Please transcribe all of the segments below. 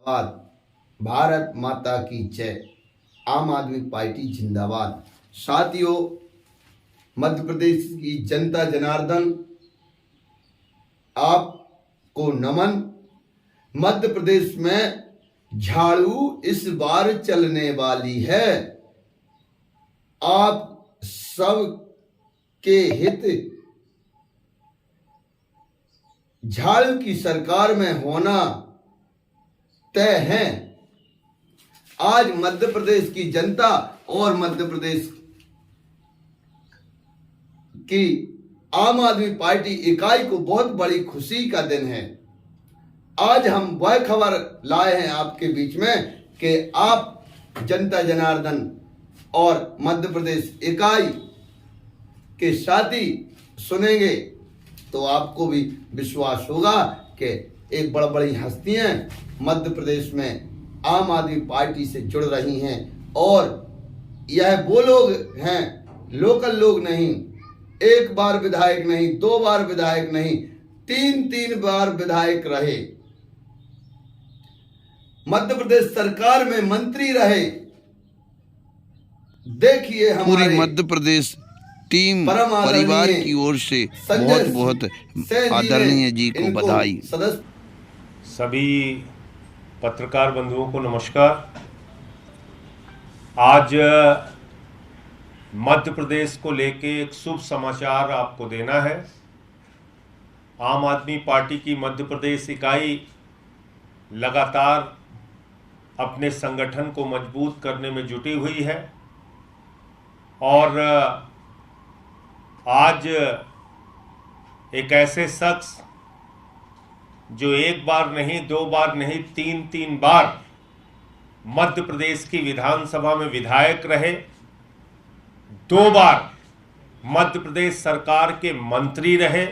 जिंदाबाद। भारत माता की जय। आम आदमी पार्टी जिंदाबाद। साथियों, मध्य प्रदेश की जनता जनार्दन, आपको नमन। मध्य प्रदेश में झाड़ू इस बार चलने वाली है। आप सब के हित झाड़ू की सरकार में होना तय है। आज मध्य प्रदेश की जनता और मध्य प्रदेश की आम आदमी पार्टी इकाई को बहुत बड़ी खुशी का दिन है। आज हम वह खबर लाए हैं आपके बीच में कि आप जनता जनार्दन और मध्य प्रदेश इकाई के साथी सुनेंगे तो आपको भी विश्वास होगा कि एक बड़ी हस्तियां मध्य प्रदेश में आम आदमी पार्टी से जुड़ रही हैं और यह वो लोग हैं, लोकल लोग नहीं, एक बार विधायक नहीं, 2 बार विधायक नहीं, 3 बार विधायक रहे, मध्य प्रदेश सरकार में मंत्री रहे। देखिए हमारे पूरी मध्य प्रदेश टीम परिवार की ओर से बहुत बहुत आदरणीय जी को बधाई। सभी पत्रकार बंधुओं को नमस्कार। आज मध्य प्रदेश को लेके एक शुभ समाचार आपको देना है। आम आदमी पार्टी की मध्य प्रदेश इकाई लगातार अपने संगठन को मजबूत करने में जुटी हुई है और आज एक ऐसे शख्स जो 1 बार नहीं, 2 बार नहीं, 3 बार मध्य प्रदेश की विधानसभा में विधायक रहे, 2 बार मध्य प्रदेश सरकार के मंत्री रहे,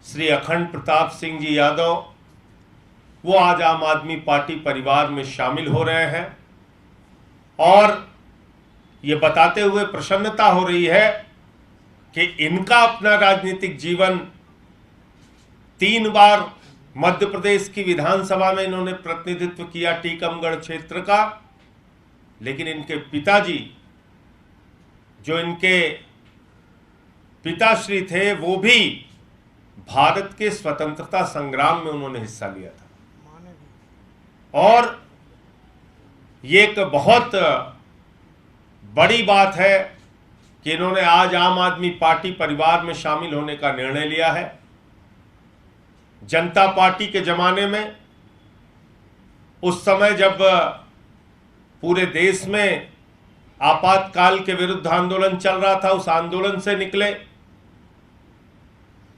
श्री अखंड प्रताप सिंह जी यादव, वो आज आम आदमी पार्टी परिवार में शामिल हो रहे हैं और ये बताते हुए प्रसन्नता हो रही है कि इनका अपना राजनीतिक जीवन 3 बार मध्य प्रदेश की विधानसभा में इन्होंने प्रतिनिधित्व किया टीकमगढ़ क्षेत्र का, लेकिन इनके पिताजी जो इनके पिताश्री थे वो भी भारत के स्वतंत्रता संग्राम में उन्होंने हिस्सा लिया था और ये एक बहुत बड़ी बात है कि इन्होंने आज आम आदमी पार्टी परिवार में शामिल होने का निर्णय लिया है। जनता पार्टी के जमाने में, उस समय जब पूरे देश में आपातकाल के विरुद्ध आंदोलन चल रहा था, उस आंदोलन से निकले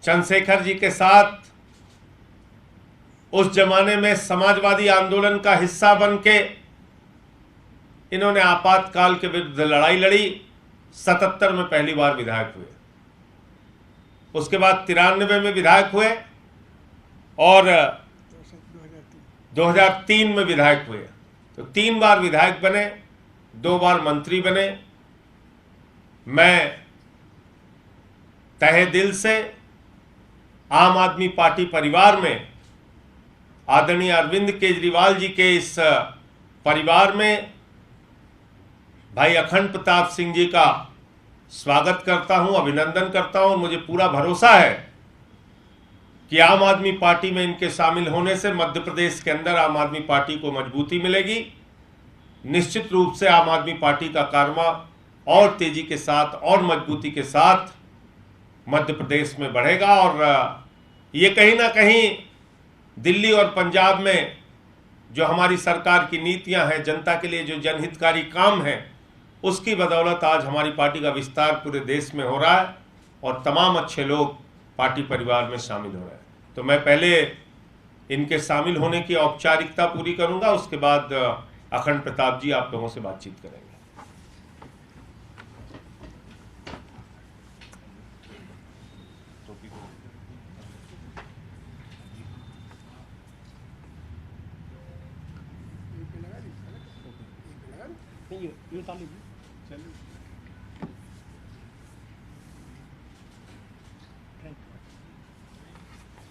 चंद्रशेखर जी के साथ उस जमाने में समाजवादी आंदोलन का हिस्सा बनके इन्होंने आपातकाल के विरुद्ध लड़ाई लड़ी। 77 में पहली बार विधायक हुए, उसके बाद 93 में विधायक हुए और 2003 में विधायक हुए। तो 3 बार विधायक बने, 2 बार मंत्री बने। मैं तहे दिल से आम आदमी पार्टी परिवार में आदरणीय अरविंद केजरीवाल जी के इस परिवार में भाई अखंड प्रताप सिंह जी का स्वागत करता हूं, अभिनंदन करता हूं। मुझे पूरा भरोसा है कि आम आदमी पार्टी में इनके शामिल होने से मध्य प्रदेश के अंदर आम आदमी पार्टी को मजबूती मिलेगी। निश्चित रूप से आम आदमी पार्टी का कारवा और तेजी के साथ और मजबूती के साथ मध्य प्रदेश में बढ़ेगा और ये कहीं ना कहीं दिल्ली और पंजाब में जो हमारी सरकार की नीतियां हैं, जनता के लिए जो जनहितकारी काम है, उसकी बदौलत आज हमारी पार्टी का विस्तार पूरे देश में हो रहा है और तमाम अच्छे लोग पार्टी परिवार में शामिल हो रहे हैं। तो मैं पहले इनके शामिल होने की औपचारिकता पूरी करूंगा, उसके बाद अखंड प्रताप जी आप लोगों से बातचीत करेंगे।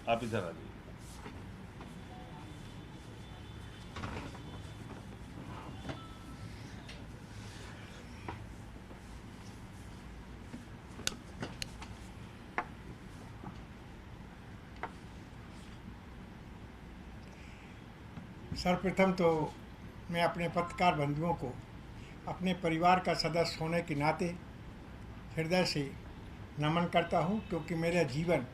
आप इधर आ जाइए। सर्वप्रथम तो मैं अपने पत्रकार बंधुओं को अपने परिवार का सदस्य होने के नाते हृदय से नमन करता हूं, क्योंकि मेरा जीवन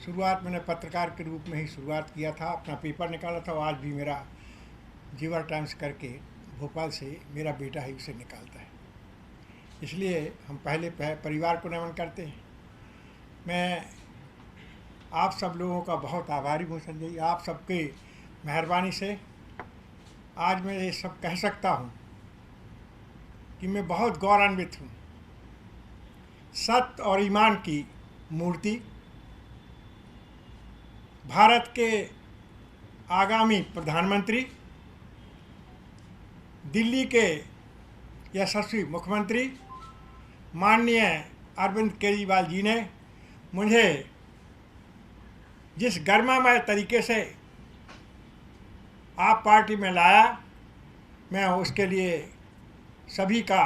शुरुआत मैंने पत्रकार के रूप में ही शुरुआत किया था। अपना पेपर निकाला था, आज भी मेरा जीवर टाइम्स करके भोपाल से मेरा बेटा ही उसे निकालता है। इसलिए हम पहले परिवार को नमन करते हैं। मैं आप सब लोगों का बहुत आभारी हूँ संजय जी। आप सबके मेहरबानी से आज मैं ये सब कह सकता हूँ कि मैं बहुत गौरवान्वित हूँ। सत्य और ईमान की मूर्ति, भारत के आगामी प्रधानमंत्री, दिल्ली के यशस्वी मुख्यमंत्री माननीय अरविंद केजरीवाल जी ने मुझे जिस गरिमामय तरीके से आप पार्टी में लाया, मैं उसके लिए सभी का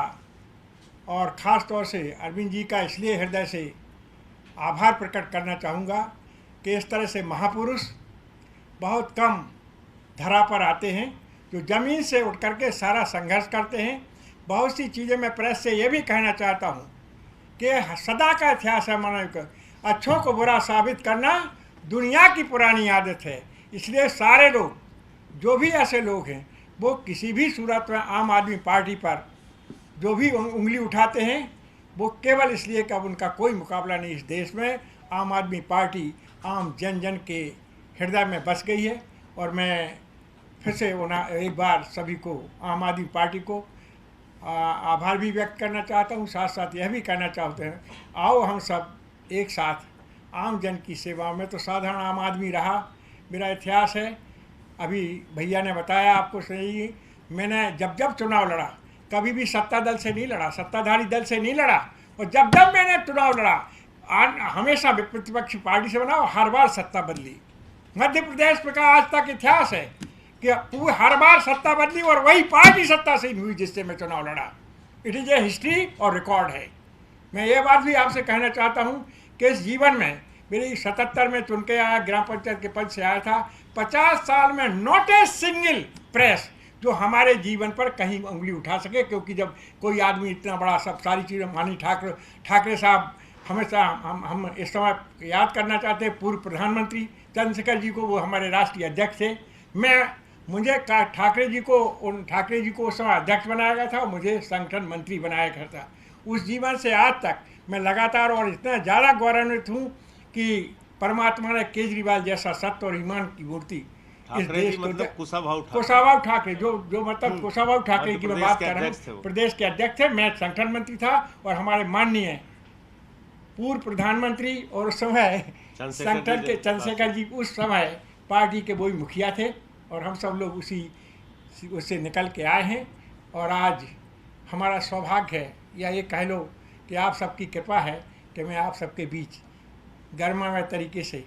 और ख़ास तौर से अरविंद जी का इसलिए हृदय से आभार प्रकट करना चाहूँगा कि इस तरह से महापुरुष बहुत कम धरा पर आते हैं जो ज़मीन से उठ करके सारा संघर्ष करते हैं। बहुत सी चीज़ें मैं प्रेस से ये भी कहना चाहता हूँ कि सदा का इतिहास है मानव का, अच्छों को बुरा साबित करना दुनिया की पुरानी आदत है। इसलिए सारे लोग, जो भी ऐसे लोग हैं, वो किसी भी सूरत में आम आदमी पार्टी पर जो भी उंगली उठाते हैं, वो केवल इसलिए कि अब उनका कोई मुकाबला नहीं इस देश में। आम आदमी पार्टी आम जन जन के हृदय में बस गई है। और मैं फिर से एक बार सभी को, आम आदमी पार्टी को आभार भी व्यक्त करना चाहता हूँ। साथ साथ यह भी कहना चाहते हैं, आओ हम सब एक साथ आम जन की सेवा में। तो साधारण आम आदमी रहा, मेरा इतिहास है। अभी भैया ने बताया आपको सही, मैंने जब जब चुनाव लड़ा कभी भी सत्ता दल से नहीं लड़ा, सत्ताधारी दल से नहीं लड़ा। और जब जब मैंने चुनाव लड़ा हमेशा प्रतिपक्षी पार्टी से बना और हर बार सत्ता बदली। मध्य प्रदेश में का आज तक इतिहास है कि हर बार सत्ता बदली और वही पार्टी सत्ता से हुई जिससे मैं चुनाव लड़ा। इट इज़ ए हिस्ट्री और रिकॉर्ड है। मैं ये बात भी आपसे कहना चाहता हूँ कि इस जीवन में मेरी 77 में चुन के आया, ग्राम पंचायत के पद से आया था। 50 साल में नॉट ए सिंगल प्रेस जो हमारे जीवन पर कहीं उंगली उठा सके, क्योंकि जब कोई आदमी इतना बड़ा सब सारी चीज़ें, मानी ठाकरे साहब हमेशा हम इस समय याद करना चाहते हैं, पूर्व प्रधानमंत्री चंद्रशेखर जी को, वो हमारे राष्ट्रीय अध्यक्ष थे। मुझे ठाकरे जी को उस समय अध्यक्ष बनाया गया था और मुझे संगठन मंत्री बनाया गया था। उस जीवन से आज तक मैं लगातार और इतना ज़्यादा गौरवान्वित हूँ कि परमात्मा ने केजरीवाल जैसा सत्य और ईमान की मूर्ति इस देश को, मतलब कुशाभाऊ ठाकरे जो मतलब कुशाभाऊ ठाकरे की मैं बात कर रहा हूँ, प्रदेश के अध्यक्ष थे। मैं संगठन मंत्री था और हमारे माननीय पूर्व प्रधानमंत्री और उस समय संगठन के चंद्रशेखर जी उस समय पार्टी के वही मुखिया थे और हम सब लोग उससे निकल के आए हैं। और आज हमारा सौभाग्य है या ये कह लो कि आप सबकी कृपा है कि मैं आप सबके बीच गरिमामय तरीके से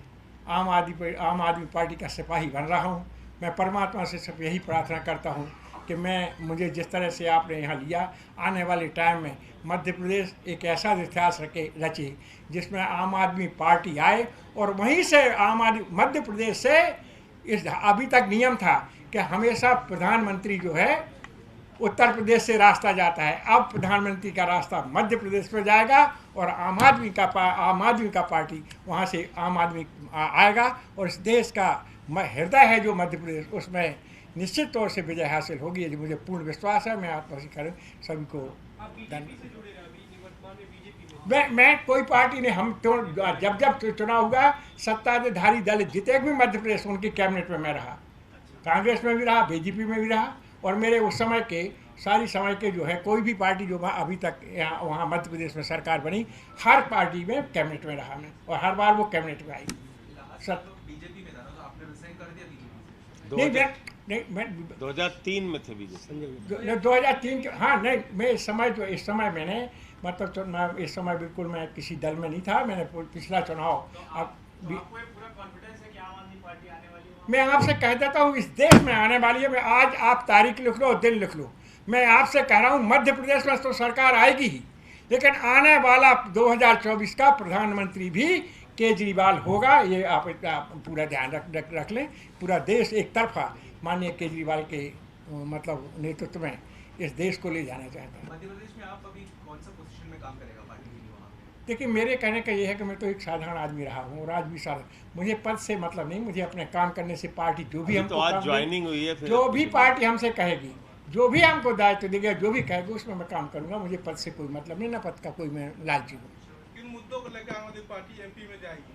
आम आदमी पार्टी का सिपाही बन रहा हूँ। मैं परमात्मा से सिर्फ यही प्रार्थना करता हूँ कि मुझे जिस तरह से आपने यहाँ लिया, आने वाले टाइम में मध्य प्रदेश एक ऐसा इतिहास रचे जिसमें आम आदमी पार्टी आए और वहीं से मध्य प्रदेश से अभी तक नियम था कि हमेशा प्रधानमंत्री जो है उत्तर प्रदेश से रास्ता जाता है। अब प्रधानमंत्री का रास्ता मध्य प्रदेश में जाएगा और आम आदमी का पार्टी वहाँ से आम आदमी आएगा और इस देश का हृदय है जो मध्य प्रदेश, उसमें निश्चित तौर से विजय हासिल होगी। ये मुझे पूर्ण विश्वास है। मैं आत्महत्या करूँ सभी को मैं कोई पार्टी नहीं, हम तो जब चुनाव हुआ सत्ताधारी दल जितने भी मध्य प्रदेश उनकी कैबिनेट में मैं रहा, कांग्रेस में भी रहा, बीजेपी में भी रहा और मेरे उस समय के सारी समय के जो है कोई भी पार्टी जो अभी तक यहाँ वहाँ मध्य प्रदेश में सरकार बनी, हर पार्टी में कैबिनेट में रहा मैं और हर बार वो कैबिनेट में आई। बीजेपी में था ना, तो आपने रिजाइन कर दिया बीजेपी से? नहीं मैं 2003 में थे बीजेपी। 2003 हाँ नहीं, मैं इस समय मैंने मतलब मैं इस समय बिल्कुल मैं किसी दल में नहीं था। मैंने पिछला चुनाव अब पूरा कॉन्फिडेंस है कि आम आदमी पार्टी आने वाली है? मैं आपसे कह देता हूँ इस देश में आने वाली है। मैं आज आप तारीख लिख लो और दिन लिख लो, मैं आपसे कह रहा हूँ मध्य प्रदेश में तो सरकार आएगी ही, लेकिन आने वाला 2024 का प्रधानमंत्री भी केजरीवाल होगा। ये आप पूरा ध्यान रख लें। पूरा देश एक तरफा माननीय केजरीवाल के मतलब नेतृत्व में इस देश को ले जाना चाहता हूँ। मध्य प्रदेश में आप अभी कौन सा पोजीशन में काम करेगा पार्टी के लिए वहाँ पे? देखिए, मेरे कहने का ये है कि मैं तो एक साधारण आदमी रहा हूँ और आज भी साधारण, मुझे पद से मतलब नहीं, मुझे अपने काम करने से पार्टी जो भी हमको काम देगी, जो भी पार्टी हमसे कहेगी, जो भी हमको दायित्व देगा, जो भी कहेगी उसमें मैं काम करूँगा। मुझे पद से कोई मतलब नहीं, ना पद का कोई मैं लालची हूँ। किन मुद्दों को लेकर आम आदमी पार्टी एमपी में जाएगी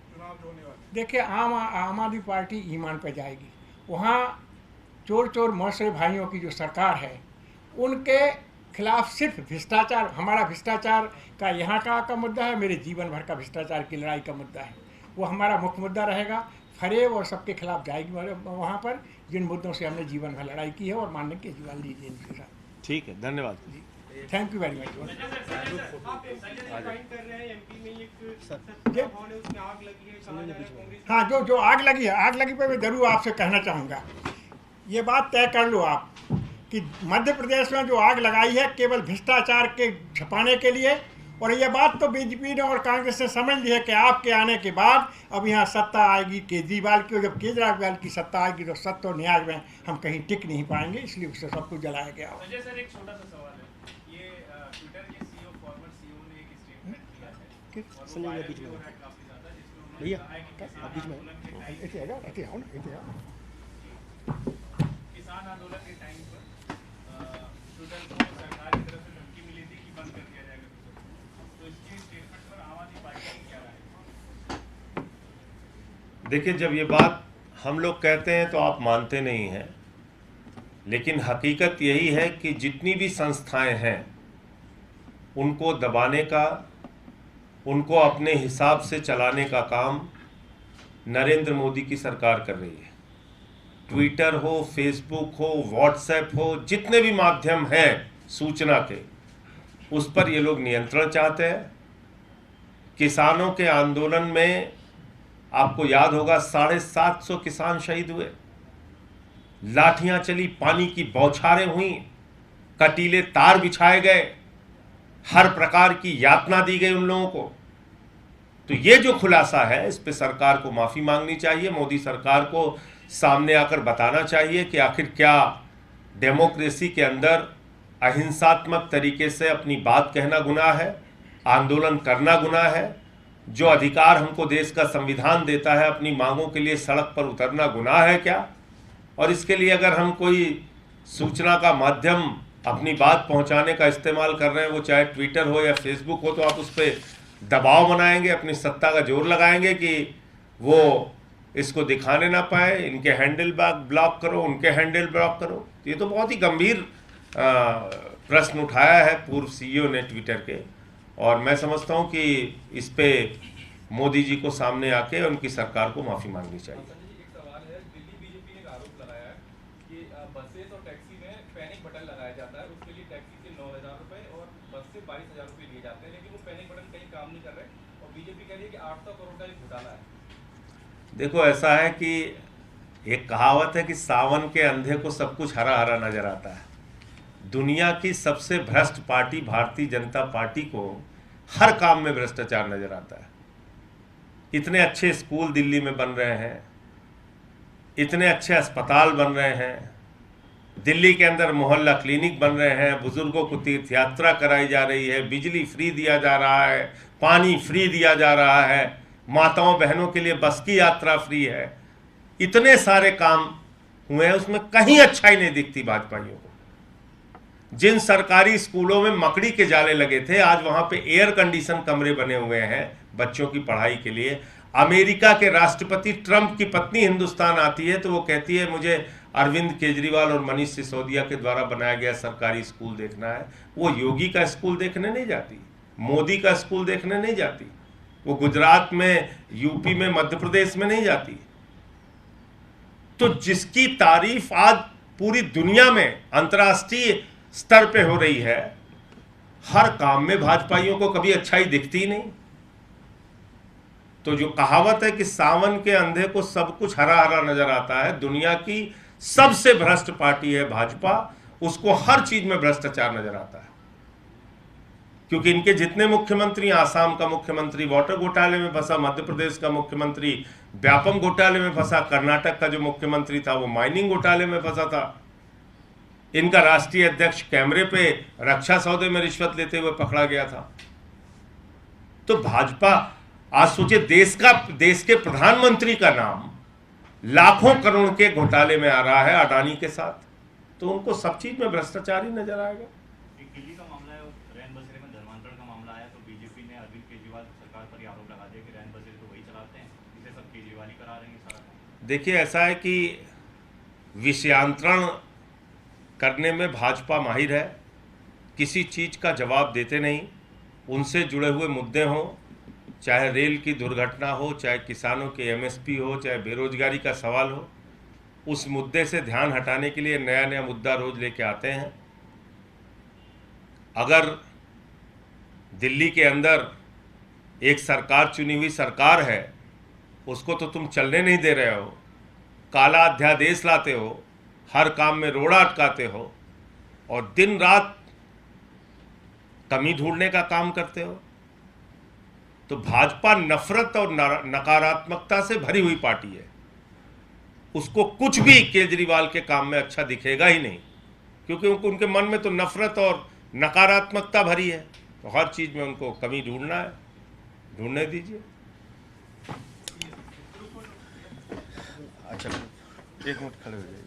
चुनाव जो होने वाले? देखिए, आम आदमी पार्टी ईमान पर जाएगी। वहाँ चोर मौसरे भाइयों की जो सरकार है उनके खिलाफ सिर्फ भ्रष्टाचार, हमारा भ्रष्टाचार का यहाँ का मुद्दा है, मेरे जीवन भर का भ्रष्टाचार की लड़ाई का मुद्दा है, वो हमारा मुख्य मुद्दा रहेगा। फरेब और सबके खिलाफ जाएगी वहाँ पर जिन मुद्दों से हमने जीवन भर लड़ाई की है और माननीय केजरीवाल जी इनके साथ। ठीक है, धन्यवाद। Thank you very much. हाँ, जो आग लगी है, आग लगी पे मैं जरूर आपसे कहना चाहूँगा, ये बात तय कर लो आप कि मध्य प्रदेश में जो आग लगाई है केवल भ्रष्टाचार के छुपाने के लिए, और ये बात तो बीजेपी ने और कांग्रेस ने समझ ली है कि आपके आने के बाद अब यहाँ सत्ता आएगी केजरीवाल की, और जब केजरीवाल की सत्ता आएगी तो सत्ता और न्याय में हम कहीं टिक नहीं पाएंगे, इसलिए उससे सब कुछ जलाया गया। संजय सर, एक छोटा सा सवाल है, ये ट्विटर के सीईओ फॉर्मर सीईओ ने एक स्टेटमेंट किया है और वो वायरल भी हो रहा है काफी ज्यादा, जिसमें उन्होंने कहा है कि किसान आंदोलन के टाइम पर ट्विटर को सरकार की तरफ से धमकी मिली थी कि बंद कर दिया जाएगा ट्विटर, तो इसके स्टेटमेंट पर आम आदमी पार्टी की क्या राय है? देखिए, जब ये बात हम लोग कहते हैं तो आप मानते नहीं हैं, लेकिन हकीकत यही है कि जितनी भी संस्थाएं हैं उनको दबाने का, उनको अपने हिसाब से चलाने का काम नरेंद्र मोदी की सरकार कर रही है। ट्विटर हो, फेसबुक हो, व्हाट्सएप हो, जितने भी माध्यम हैं सूचना के, उस पर ये लोग नियंत्रण चाहते हैं। किसानों के आंदोलन में आपको याद होगा 750 किसान शहीद हुए, लाठियां चली, पानी की बौछारें हुई, कटीले तार बिछाए गए, हर प्रकार की यातना दी गई उन लोगों को। तो ये जो खुलासा है, इस पे सरकार को माफी मांगनी चाहिए। मोदी सरकार को सामने आकर बताना चाहिए कि आखिर क्या डेमोक्रेसी के अंदर अहिंसात्मक तरीके से अपनी बात कहना गुनाह है, आंदोलन करना गुनाह है, जो अधिकार हमको देश का संविधान देता है अपनी मांगों के लिए सड़क पर उतरना गुनाह है क्या? और इसके लिए अगर हम कोई सूचना का माध्यम अपनी बात पहुंचाने का इस्तेमाल कर रहे हैं, वो चाहे ट्विटर हो या फेसबुक हो, तो आप उस पर दबाव बनाएंगे, अपनी सत्ता का जोर लगाएंगे कि वो इसको दिखाने ना पाए, इनके हैंडल ब्लॉक करो, उनके हैंडल ब्लॉक करो। ये तो बहुत ही गंभीर प्रश्न उठाया है पूर्व सीईओ ने ट्विटर के, और मैं समझता हूं कि इस पे मोदी जी को सामने आके उनकी सरकार को माफी मांगनी चाहिए। एक सवाल है, दिल्ली बीजेपी ने एक आरोप लगाया है कि बसेस और टैक्सी में पैनिक बटन लगाया जाता है, उसके लिए टैक्सी से 9,000 रुपए और बस से 22,000 रुपए लिए जाते हैं, लेकिन वो पैनिक बटन कहीं काम नहीं कर रहे और बीजेपी कह रही है कि 800 करोड़ का एक घोटाला है। देखो, ऐसा है कि एक कहावत है कि सावन के अंधे को सब कुछ हरा हरा नजर आता है। दुनिया की सबसे भ्रष्ट पार्टी भारतीय जनता पार्टी को हर काम में भ्रष्टाचार नजर आता है। इतने अच्छे स्कूल दिल्ली में बन रहे हैं, इतने अच्छे अस्पताल बन रहे हैं, दिल्ली के अंदर मोहल्ला क्लिनिक बन रहे हैं, बुजुर्गों को तीर्थ यात्रा कराई जा रही है, बिजली फ्री दिया जा रहा है, पानी फ्री दिया जा रहा है, माताओं बहनों के लिए बस की यात्रा फ्री है। इतने सारे काम हुए हैं, उसमें कहीं अच्छाई नहीं दिखती भाजपाइयों को। जिन सरकारी स्कूलों में मकड़ी के जाले लगे थे, आज वहां पे एयर कंडीशन कमरे बने हुए हैं बच्चों की पढ़ाई के लिए। अमेरिका के राष्ट्रपति ट्रंप की पत्नी हिंदुस्तान आती है तो वो कहती है मुझे अरविंद केजरीवाल और मनीष सिसोदिया के द्वारा बनाया गया सरकारी स्कूल देखना है। वो योगी का स्कूल देखने नहीं जाती, मोदी का स्कूल देखने नहीं जाती, वो गुजरात में, यूपी में, मध्य प्रदेश में नहीं जाती। तो जिसकी तारीफ आज पूरी दुनिया में अंतर्राष्ट्रीय स्तर पे हो रही है, हर काम में भाजपाइयों को कभी अच्छाई दिखती ही नहीं। तो जो कहावत है कि सावन के अंधे को सब कुछ हरा हरा नजर आता है, दुनिया की सबसे भ्रष्ट पार्टी है भाजपा, उसको हर चीज में भ्रष्टाचार नजर आता है। क्योंकि इनके जितने मुख्यमंत्री, आसाम का मुख्यमंत्री वाटर घोटाले में फंसा, मध्य प्रदेश का मुख्यमंत्री व्यापम घोटाले में फंसा, कर्नाटक का जो मुख्यमंत्री था वो माइनिंग घोटाले में फंसा था, इनका राष्ट्रीय अध्यक्ष कैमरे पे रक्षा सौदे में रिश्वत लेते हुए पकड़ा गया था। तो भाजपा, आज सोचिए देश के प्रधानमंत्री का नाम लाखों करोड़ के घोटाले में आ रहा है अडानी के साथ, तो उनको सब चीज में भ्रष्टाचार ही नजर आएगा। एक दिल्ली का मामला है, रैन बसेरे में धर्मांतरण का मामला आया तो बीजेपी ने अरविंद केजरीवाल सरकार पर ही आरोप लगा दिया कि रैन बसेरे तो वही चलाते हैं, इसे सब केजरीवाल ही करा रहे हैं सारा काम। देखिए, ऐसा है कि विषयांतरण करने में भाजपा माहिर है, किसी चीज का जवाब देते नहीं, उनसे जुड़े हुए मुद्दे हों, चाहे रेल की दुर्घटना हो, चाहे किसानों के एमएसपी हो, चाहे बेरोजगारी का सवाल हो, उस मुद्दे से ध्यान हटाने के लिए नया नया मुद्दा रोज लेके आते हैं। अगर दिल्ली के अंदर एक सरकार, चुनी हुई सरकार है, उसको तो तुम चलने नहीं दे रहे हो, काला अध्यादेश लाते हो, हर काम में रोड़ा अटकाते हो और दिन रात कमी ढूंढने का काम करते हो, तो भाजपा नफरत और नकारात्मकता से भरी हुई पार्टी है। उसको कुछ भी केजरीवाल के काम में अच्छा दिखेगा ही नहीं, क्योंकि उनके मन में तो नफरत और नकारात्मकता भरी है, तो हर चीज में उनको कमी ढूंढना है, ढूंढने दीजिए। अच्छा, एक मिनट खड़े हो जाइए।